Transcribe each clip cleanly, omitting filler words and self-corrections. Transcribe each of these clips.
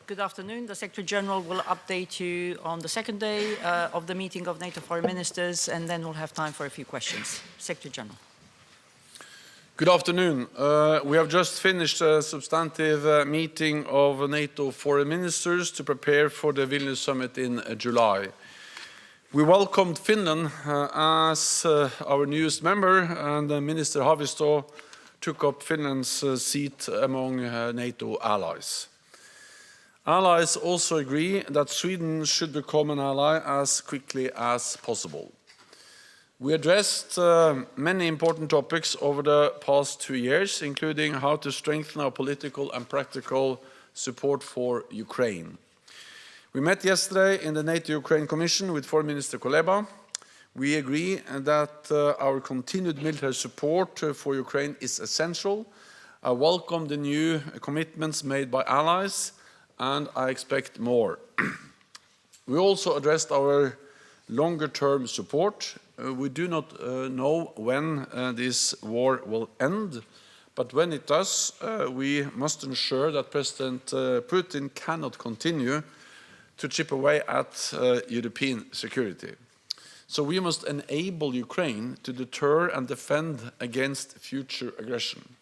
Good afternoon. The Secretary General will update you on the second day of the meeting of NATO Foreign Ministers, and then we'll have time for a few questions. Secretary General. Good afternoon. We have just finished a substantive meeting of NATO Foreign Ministers to prepare for the Vilnius Summit in July. We welcomed Finland as our newest member, and Minister Haavisto took up Finland's seat among NATO allies. Allies also agree that Sweden should become an ally as quickly as possible. We addressed many important topics over the past 2 years, including how to strengthen our political and practical support for Ukraine. We met yesterday in the NATO-Ukraine Commission with Foreign Minister Kuleba. We agree that our continued military support for Ukraine is essential. I welcome the new commitments made by allies, and I expect more. We also addressed our longer-term support. We do not know when this war will end, but when it does, we must ensure that President Putin cannot continue to chip away at European security. So we must enable Ukraine to deter and defend against future aggression.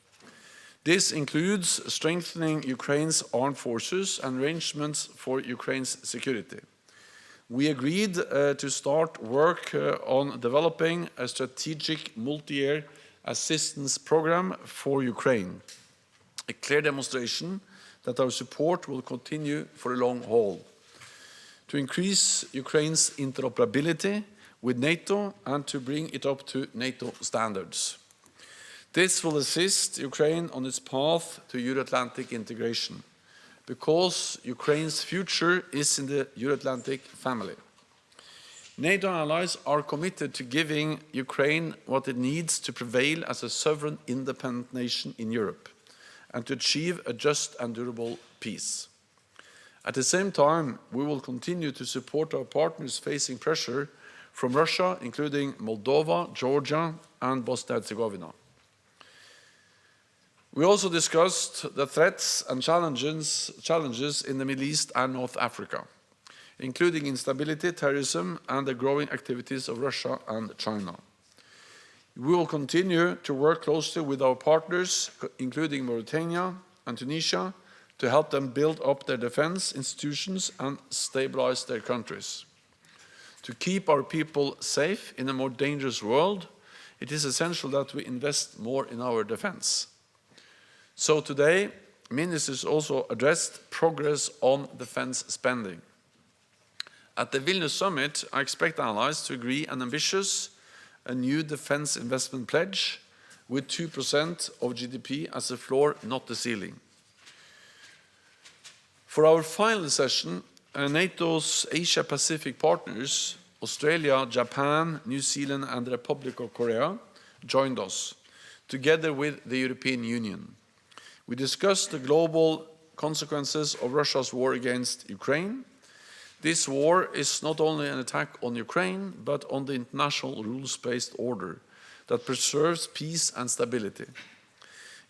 This includes strengthening Ukraine's armed forces and arrangements for Ukraine's security. We agreed to start work on developing a strategic multi-year assistance program for Ukraine, a clear demonstration that our support will continue for the long haul, to increase Ukraine's interoperability with NATO and to bring it up to NATO standards. This will assist Ukraine on its path to Euro-Atlantic integration, because Ukraine's future is in the Euro-Atlantic family. NATO allies are committed to giving Ukraine what it needs to prevail as a sovereign, independent nation in Europe and to achieve a just and durable peace. At the same time, we will continue to support our partners facing pressure from Russia, including Moldova, Georgia, and Bosnia-Herzegovina. We also discussed the threats and challenges in the Middle East and North Africa, including instability, terrorism, and the growing activities of Russia and China. We will continue to work closely with our partners, including Mauritania and Tunisia, to help them build up their defense institutions and stabilize their countries. To keep our people safe in a more dangerous world, it is essential that we invest more in our defense. So today, ministers also addressed progress on defense spending. At the Vilnius Summit, I expect allies to agree an ambitious, a new defense investment pledge with 2% of GDP as a floor, not the ceiling. For our final session, NATO's Asia-Pacific partners, Australia, Japan, New Zealand, and the Republic of Korea, joined us, together with the European Union. We discussed the global consequences of Russia's war against Ukraine. This war is not only an attack on Ukraine, but on the international rules-based order that preserves peace and stability.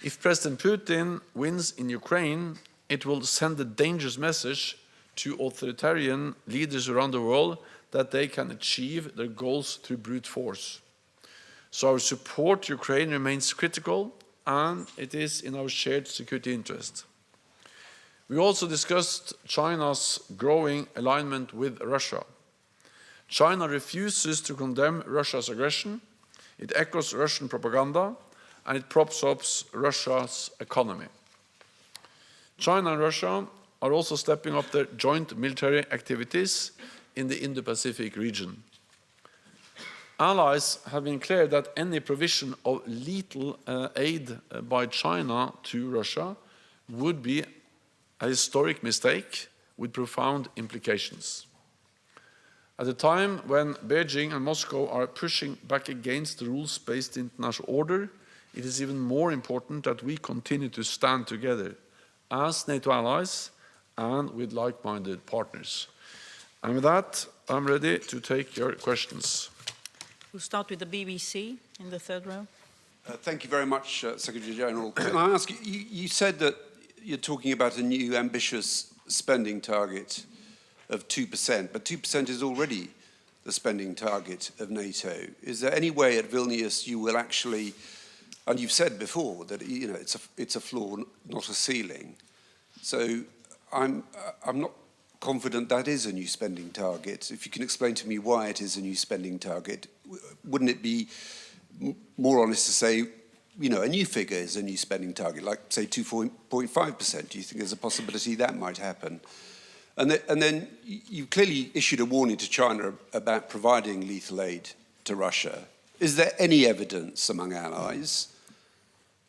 If President Putin wins in Ukraine, it will send a dangerous message to authoritarian leaders around the world that they can achieve their goals through brute force. So our support to Ukraine remains critical, and it is in our shared security interest. We also discussed China's growing alignment with Russia. China refuses to condemn Russia's aggression, it echoes Russian propaganda, and it props up Russia's economy. China and Russia are also stepping up their joint military activities in the Indo-Pacific region. Allies have been clear that any provision of lethal aid by China to Russia would be a historic mistake with profound implications. At a time when Beijing and Moscow are pushing back against the rules-based international order, it is even more important that we continue to stand together as NATO allies and with like-minded partners. And with that, I'm ready to take your questions. We'll start with the BBC in the third row. Thank you very much, Secretary General. Can I ask you, you said that you're talking about a new ambitious spending target of 2%, but 2% is already the spending target of NATO. Is there any way at Vilnius you will actually, and you've said before that it's a floor, not a ceiling. So I'm not confident that is a new spending target. If you can explain to me why it is a new spending target, wouldn't it be more honest to say, a new figure is a new spending target, like say 2.5%? Do you think there's a possibility that might happen? And then you clearly issued a warning to China about providing lethal aid to Russia. Is there any evidence among allies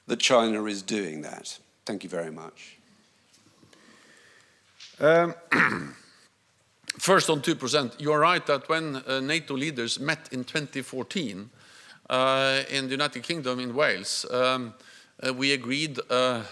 that China is doing that? Thank you very much. First on 2%, you're right that when NATO leaders met in 2014 in the United Kingdom in Wales, we agreed a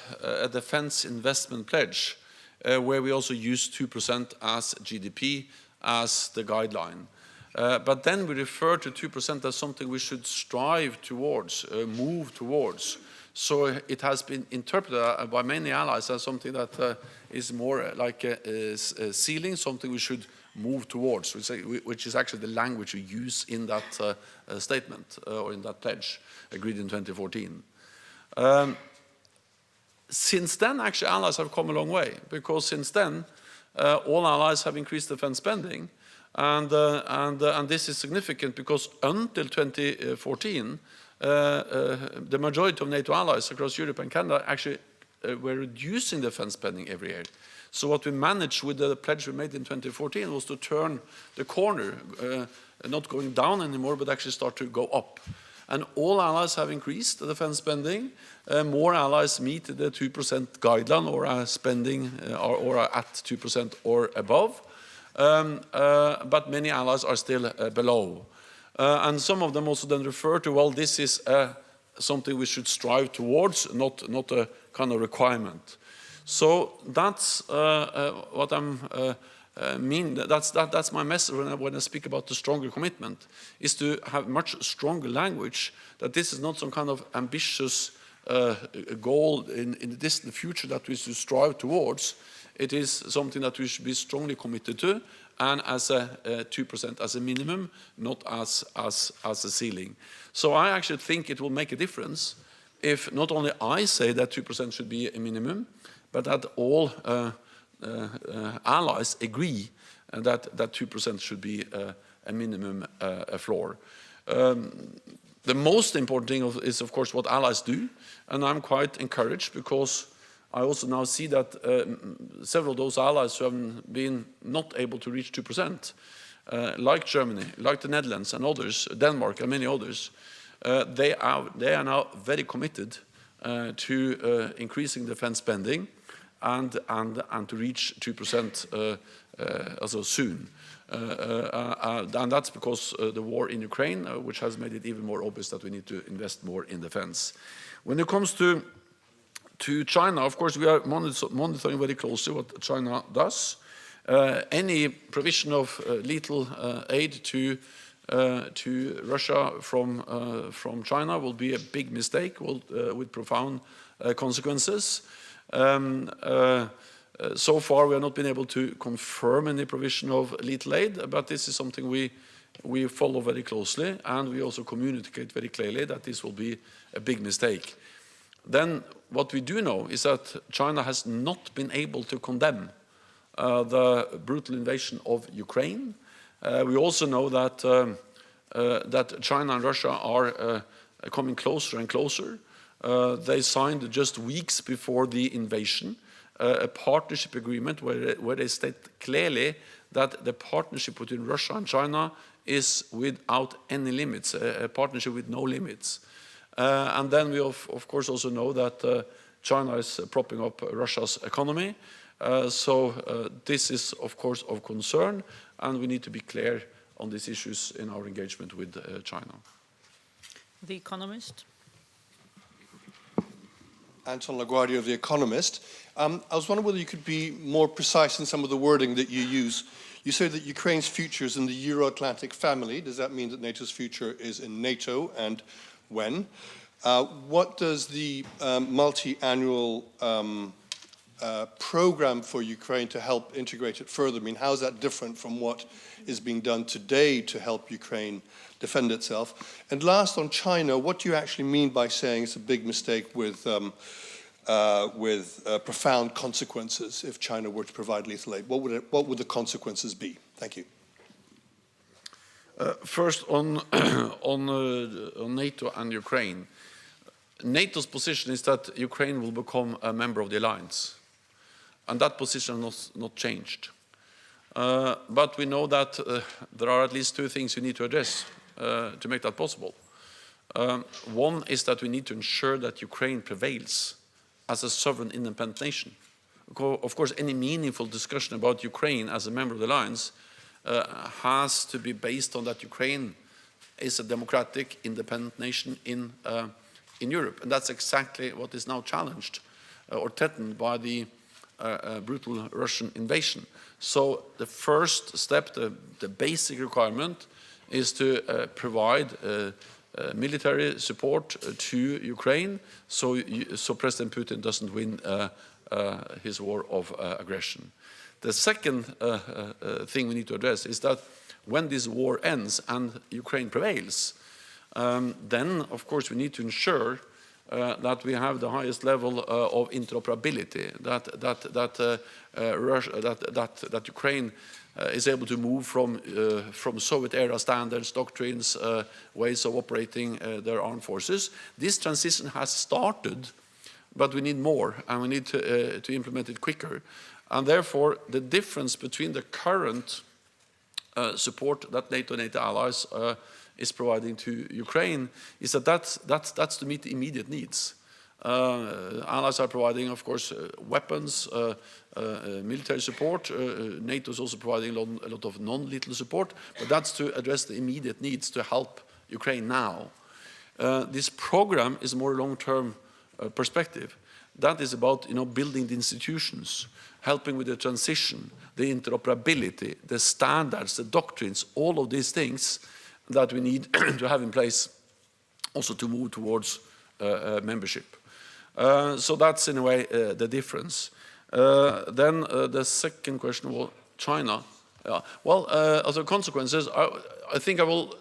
defence investment pledge where we also used 2% as GDP as the guideline. But then we refer to 2% as something we should strive towards, move towards. So it has been interpreted by many allies as something that is more like a ceiling, something we should move towards, which is actually the language we use in that statement or in that pledge agreed in 2014. Since then, actually, allies have come a long way, because since then, all allies have increased defense spending, and this is significant because until 2014, the majority of NATO allies across Europe and Canada actually were reducing defense spending every year. So what we managed with the pledge we made in 2014 was to turn the corner, not going down anymore, but actually start to go up. And all allies have increased the defense spending. More allies meet the 2% guideline or are spending or are at 2% or above. But many allies are still below. And some of them also then refer to, well, this is something we should strive towards, not a kind of requirement. So that's what I'm mean. That's my message when I speak about the stronger commitment, is to have much stronger language, that this is not some kind of ambitious goal in the distant future that we should strive towards. It is something that we should be strongly committed to, and as a 2% as a minimum, not as a ceiling. So I actually think it will make a difference if not only I say that 2% should be a minimum, but that all allies agree that 2% should be a minimum floor. The most important thing is, of course, what allies do, and I'm quite encouraged because I also now see that several of those allies who have been not able to reach 2%, like Germany, like the Netherlands and others, Denmark and many others, they are now very committed to increasing defense spending and to reach 2% also soon. And that's because the war in Ukraine, which has made it even more obvious that we need to invest more in defense. When it comes to China, of course, we are monitoring very closely what China does. Any provision of lethal aid to Russia from China will be a big mistake, with profound consequences. So far, we have not been able to confirm any provision of lethal aid, but this is something we follow very closely, and we also communicate very clearly that this will be a big mistake. Then what we do know is that China has not been able to condemn the brutal invasion of Ukraine. We also know that China and Russia are coming closer and closer. They signed just weeks before the invasion a partnership agreement where they state clearly that the partnership between Russia and China is without any limits, a partnership with no limits. And then we of course also know that China is propping up Russia's economy. So this is of course of concern, and we need to be clear on these issues in our engagement with China. The Economist. Anton LaGuardia of The Economist. I was wondering whether you could be more precise in some of the wording that you use. You say that Ukraine's future is in the Euro-Atlantic family. Does that mean that NATO's future is in NATO, and when? What does the multi-annual program for Ukraine to help integrate it further? I mean, how is that different from what is being done today to help Ukraine defend itself? And last, on China, what do you actually mean by saying it's a big mistake with profound consequences if China were to provide lethal aid? What would the consequences be? Thank you. First, on NATO and Ukraine. NATO's position is that Ukraine will become a member of the alliance, and that position has not changed. But we know that there are at least two things we need to address to make that possible. One is that we need to ensure that Ukraine prevails as a sovereign, independent nation. Of course, any meaningful discussion about Ukraine as a member of the alliance has to be based on that Ukraine is a democratic, independent nation in Europe. And that's exactly what is now challenged or threatened by the brutal Russian invasion. So the first step, the basic requirement, is to provide military support to Ukraine so President Putin doesn't win his war of aggression. The second thing we need to address is that when this war ends and Ukraine prevails, then, of course, we need to ensure that we have the highest level of interoperability, that Ukraine is able to move from Soviet-era standards, doctrines, ways of operating their armed forces. This transition has started, but we need more, and we need to implement it quicker. And therefore, the difference between the current support that NATO and NATO allies is providing to Ukraine is that's to meet the immediate needs. Allies are providing, of course, weapons, military support. NATO is also providing a lot of non-lethal support, but that's to address the immediate needs to help Ukraine now. This program is more long-term perspective. That is about building the institutions, helping with the transition, the interoperability, the standards, the doctrines, all of these things that we need to have in place also to move towards membership. So that's in a way the difference. Then the second question was China. Well, as a consequences, I think I will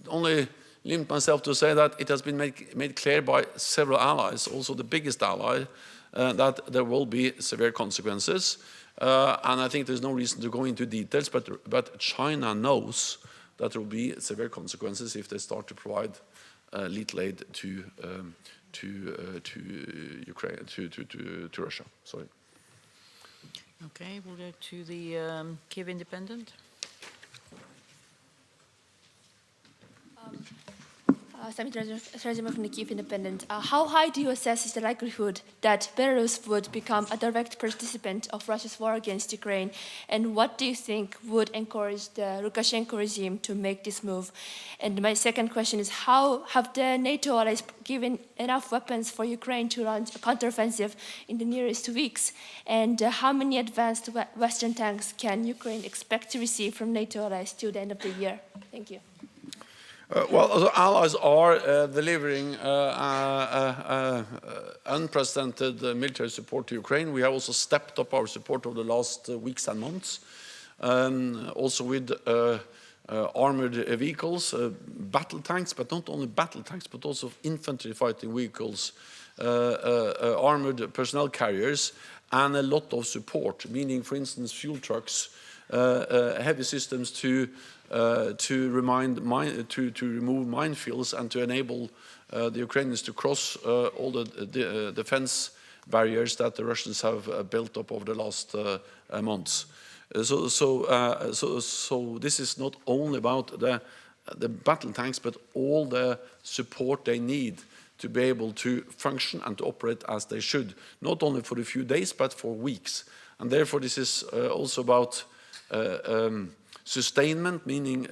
only limit myself to say that it has been made clear by several allies, also the biggest ally, that there will be severe consequences. And I think there's no reason to go into details, but China knows that there will be severe consequences if they start to provide lethal aid to Ukraine, to Russia. Sorry. Okay, we'll go to the Kiev Independent. Samit Razimov from the Kyiv Independent. How high do you assess is the likelihood that Belarus would become a direct participant of Russia's war against Ukraine? And what do you think would encourage the Lukashenko regime to make this move? And my second question is, how have the NATO allies given enough weapons for Ukraine to launch a counteroffensive in the nearest weeks? And how many advanced Western tanks can Ukraine expect to receive from NATO allies till the end of the year? Thank you. Well, the allies are delivering unprecedented military support to Ukraine. We have also stepped up our support over the last weeks and months, also with armored vehicles, battle tanks, but not only battle tanks, but also infantry fighting vehicles, armored personnel carriers, and a lot of support, meaning, for instance, fuel trucks, heavy systems to remove minefields and to enable the Ukrainians to cross all the defense barriers that the Russians have built up over the last months. So this is not only about the battle tanks, but all the support they need to be able to function and to operate as they should, not only for a few days, but for weeks. And therefore, this is also about sustainment, meaning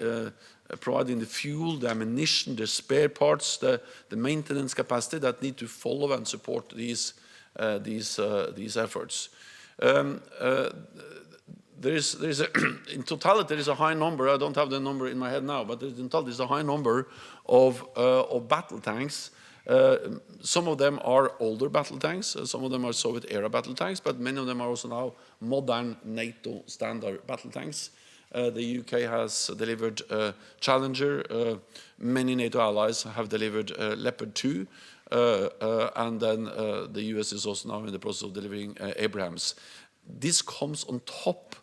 providing the fuel, the ammunition, the spare parts, the maintenance capacity that need to follow and support these efforts. In totality, there is a high number. I don't have the number in my head now, but in totality, there's a high number of battle tanks Some of them are older battle tanks, some of them are Soviet-era battle tanks, but many of them are also now modern NATO standard battle tanks. The UK has delivered Challenger, many NATO allies have delivered Leopard 2, and then the US is also now in the process of delivering Abrams. This comes on top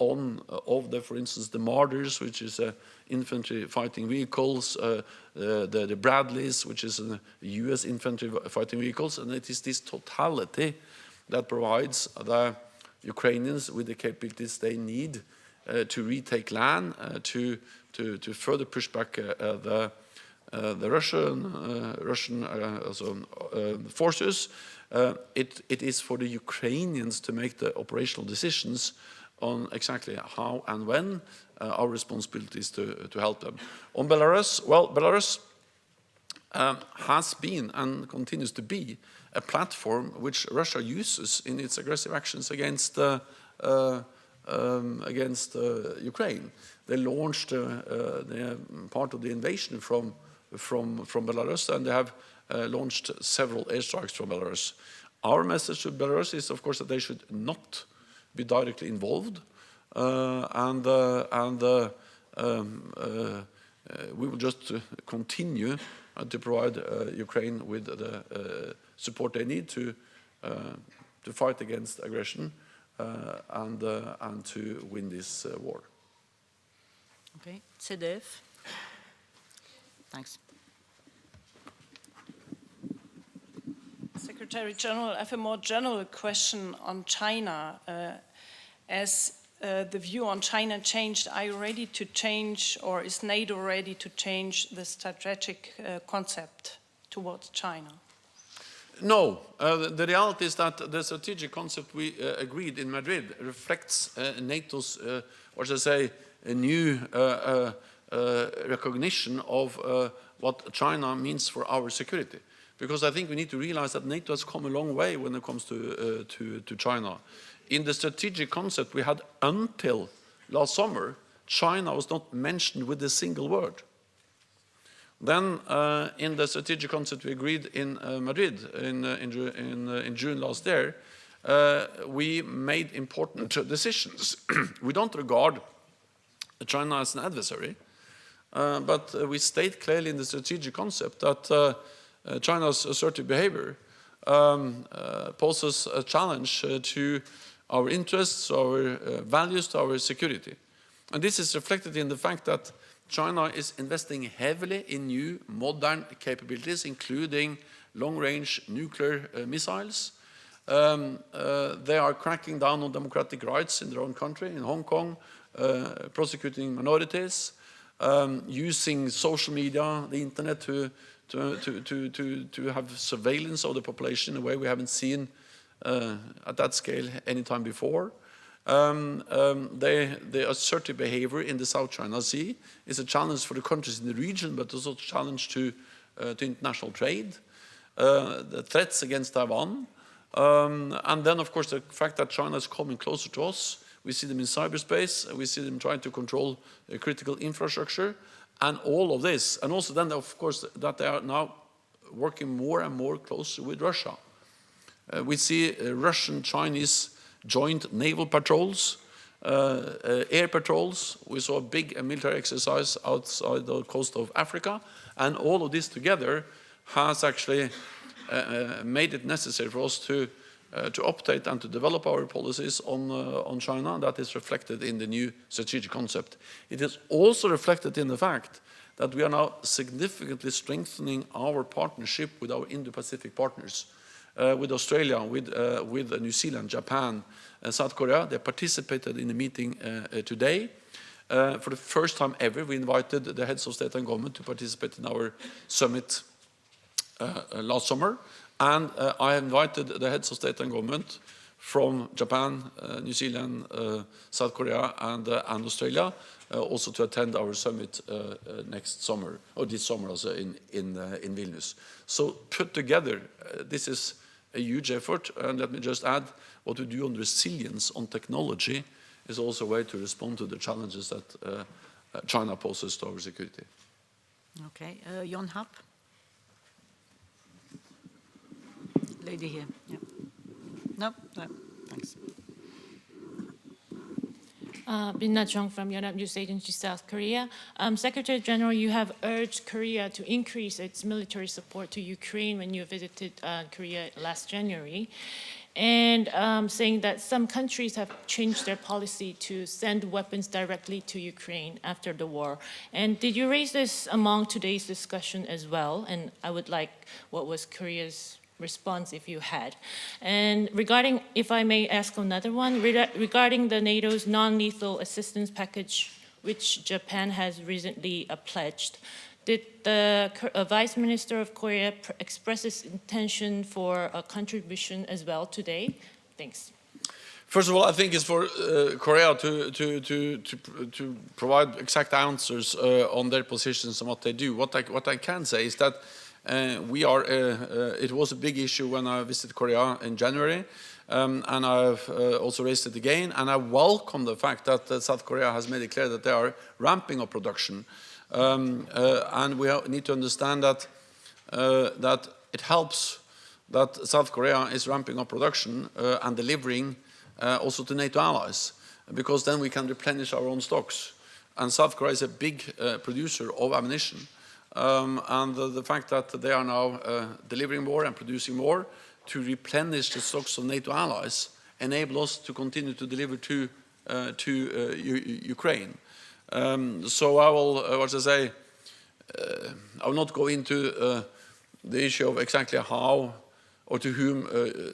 of the, for instance, the Marders, which is infantry fighting vehicles, the Bradleys, which is US infantry fighting vehicles, and it is this totality that provides the Ukrainians with the capabilities they need to retake land, to further push back the Russian forces. It is for the Ukrainians to make the operational decisions on exactly how and when. Our responsibility is to help them. On Belarus, well, Belarus has been and continues to be a platform which Russia uses in its aggressive actions against Ukraine. They launched part of the invasion from Belarus, and they have launched several airstrikes from Belarus. Our message to Belarus is, of course, that they should not be directly involved, and we will just continue to provide Ukraine with the support they need to fight against aggression and to win this war. Okay, Sedef. Thanks. Secretary General, I have a more general question on China. As the view on China changed, are you ready to change, or is NATO ready to change the strategic concept towards China? No. The reality is that the strategic concept we agreed in Madrid reflects NATO's, what should I say, a new recognition of what China means for our security. Because I think we need to realize that NATO has come a long way when it comes to China. In the strategic concept we had until last summer, China was not mentioned with a single word. Then in the strategic concept we agreed in Madrid in June last year, we made important decisions. We don't regard China as an adversary, but we state clearly in the strategic concept that China's assertive behavior poses a challenge to our interests, our values, to our security. And this is reflected in the fact that China is investing heavily in new modern capabilities, including long-range nuclear missiles. They are cracking down on democratic rights in their own country, in Hong Kong, prosecuting minorities, using social media, the internet, to have surveillance of the population in a way we haven't seen at that scale any time before. The assertive behavior in the South China Sea is a challenge for the countries in the region, but also a challenge to international trade, the threats against Taiwan, and then, of course, the fact that China is coming closer to us. We see them in cyberspace, we see them trying to control critical infrastructure, and all of this. And also then, of course, that they are now working more and more closely with Russia. We see Russian-Chinese joint naval patrols, air patrols. We saw a big military exercise outside the coast of Africa. And all of this together has actually made it necessary for us to update and to develop our policies on China. That is reflected in the new strategic concept. It is also reflected in the fact that we are now significantly strengthening our partnership with our Indo-Pacific partners, with Australia, with New Zealand, Japan, and South Korea. They participated in the meeting today. For the first time ever, we invited the heads of state and government to participate in our summit last summer. And I invited the heads of state and government from Japan, New Zealand, South Korea, and Australia, also to attend our summit next summer, or this summer also in Vilnius. So put together, this is a huge effort. And let me just add, what we do on resilience, on technology, is also a way to respond to the challenges that China poses to our security. Okay, Jon Happ. lady here. Yeah. No, thanks. Binna Chung from Yonhap News Agency, South Korea. Secretary General, you have urged Korea to increase its military support to Ukraine when you visited Korea last January, and saying that some countries have changed their policy to send weapons directly to Ukraine after the war. And did you raise this among today's discussion as well? And I would like what was Korea's response if you had. And regarding, if I may ask another one, regarding the NATO's non-lethal assistance package, which Japan has recently pledged, did the Vice Minister of Korea express his intention for a contribution as well today? Thanks. First of all, I think it's for Korea to provide exact answers on their positions and what they do. What I can say is that it was a big issue when I visited Korea in January, and I've also raised it again, and I welcome the fact that South Korea has made it clear that they are ramping up production. And we need to understand that it helps that South Korea is ramping up production and delivering also to NATO allies, because then we can replenish our own stocks. And South Korea is a big producer of ammunition. And the fact that they are now delivering more and producing more to replenish the stocks of NATO allies enable us to continue to deliver to Ukraine. So I will, I will not go into the issue of exactly how or to whom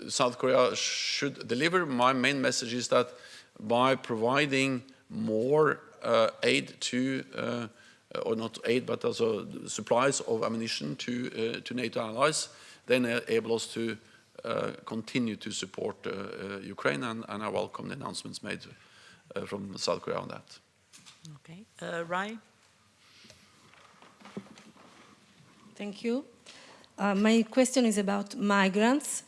South Korea should deliver. My main message is that by providing more aid to or not aid, but also supplies of ammunition to NATO allies, then enable us to continue to support Ukraine, and I welcome the announcements made from South Korea on that. Okay, Rai? Thank you. My question is about migrants.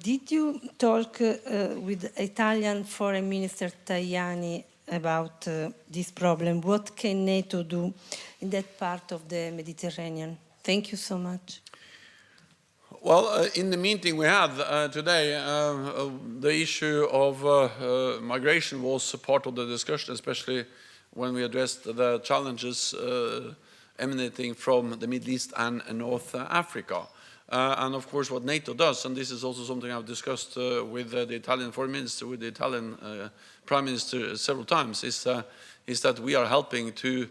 Did you talk with Italian Foreign Minister Tajani about this problem? What can NATO do in that part of the Mediterranean? Thank you so much. Well, in the meeting we had today, the issue of migration was part of the discussion, especially when we addressed the challenges emanating from the Middle East and North Africa. And of course what NATO does, and this is also something I've discussed with the Italian Foreign Minister, with the Italian Prime Minister several times, is that we are helping to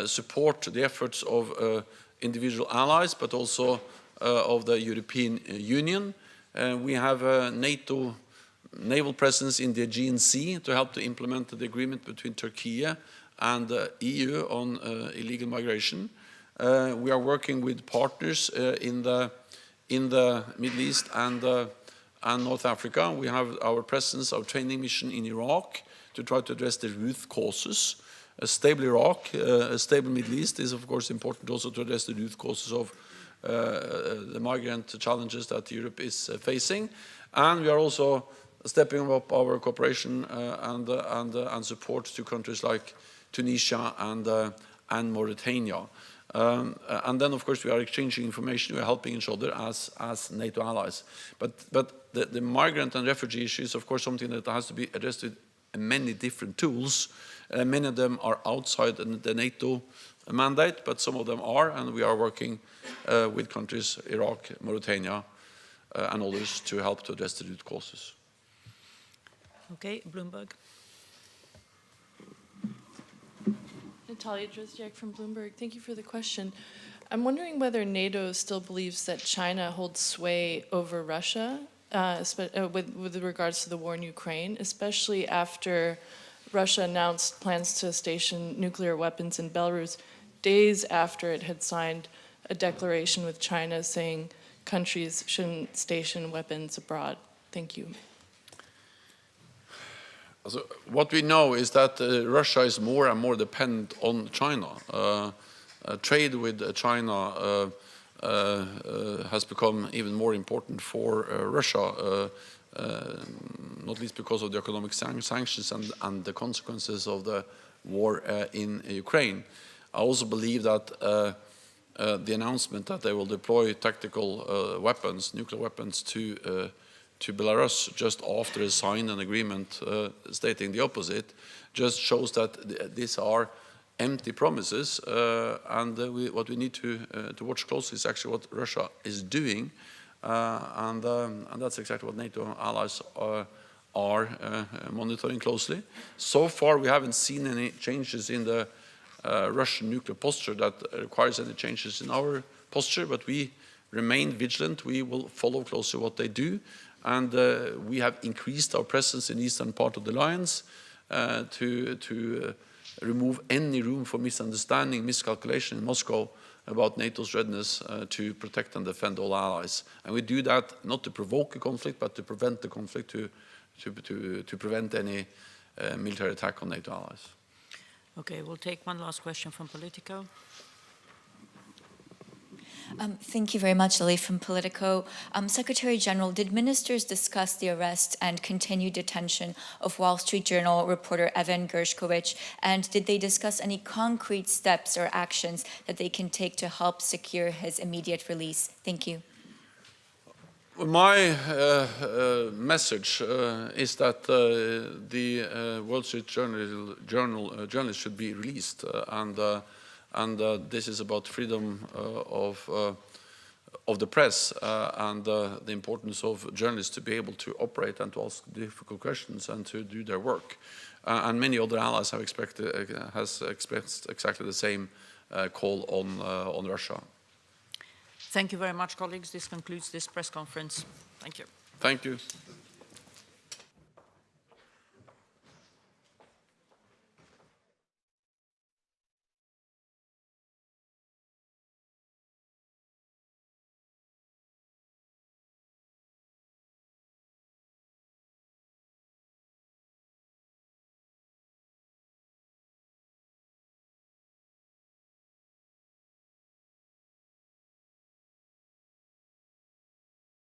support the efforts of individual allies, but also of the European Union. We have a NATO naval presence in the Aegean Sea to help to implement the agreement between Turkey and the EU on illegal migration. We are working with partners in the Middle East and North Africa. We have our presence, our training mission in Iraq to try to address the root causes. A stable Iraq, a stable Middle East is of course important also to address the root causes of the migrant challenges that Europe is facing. And we are also stepping up our cooperation and support to countries like Tunisia and Mauritania. And then, of course, we are exchanging information. We are helping each other as NATO allies. But the migrant and refugee issue is, of course, something that has to be addressed with many different tools. Many of them are outside the NATO mandate, but some of them are, and we are working with countries, Iraq, Mauritania, and others, to help to address the root causes. Okay, Bloomberg. Natalia Drozdiak from Bloomberg. Thank you for the question. I'm wondering whether NATO still believes that China holds sway over Russia with regards to the war in Ukraine, especially after Russia announced plans to station nuclear weapons in Belarus days after it had signed a declaration with China saying countries shouldn't station weapons abroad. Thank you. So what we know is that Russia is more and more dependent on China. Trade with China has become even more important for Russia, not least because of the economic sanctions and the consequences of the war in Ukraine. I also believe that the announcement that they will deploy tactical weapons, nuclear weapons, to Belarus just after they signed an agreement stating the opposite, just shows that these are empty promises, and what we need to watch closely is actually what Russia is doing, and that's exactly what NATO allies are monitoring closely. So far, we haven't seen any changes in the Russian nuclear posture that requires any changes in our posture, but we remain vigilant. We will follow closely what they do, and we have increased our presence in the eastern part of the alliance to remove any room for misunderstanding, miscalculation in Moscow about NATO's readiness to protect and defend all allies. And we do that not to provoke a conflict, but to prevent the conflict, to prevent any military attack on NATO allies. Okay, we'll take one last question from Politico. Thank you very much, Lily from Politico. Secretary General, did ministers discuss the arrest and continued detention of Wall Street Journal reporter Evan Gershkovich, and did they discuss any concrete steps or actions that they can take to help secure his immediate release? Thank you. My message is that the Wall Street journalist should be released, and this is about freedom of the press and the importance of journalists to be able to operate and to ask difficult questions and to do their work. And many other allies have expressed exactly the same call on Russia. Thank you very much, colleagues. This concludes this press conference. Thank you. Thank you.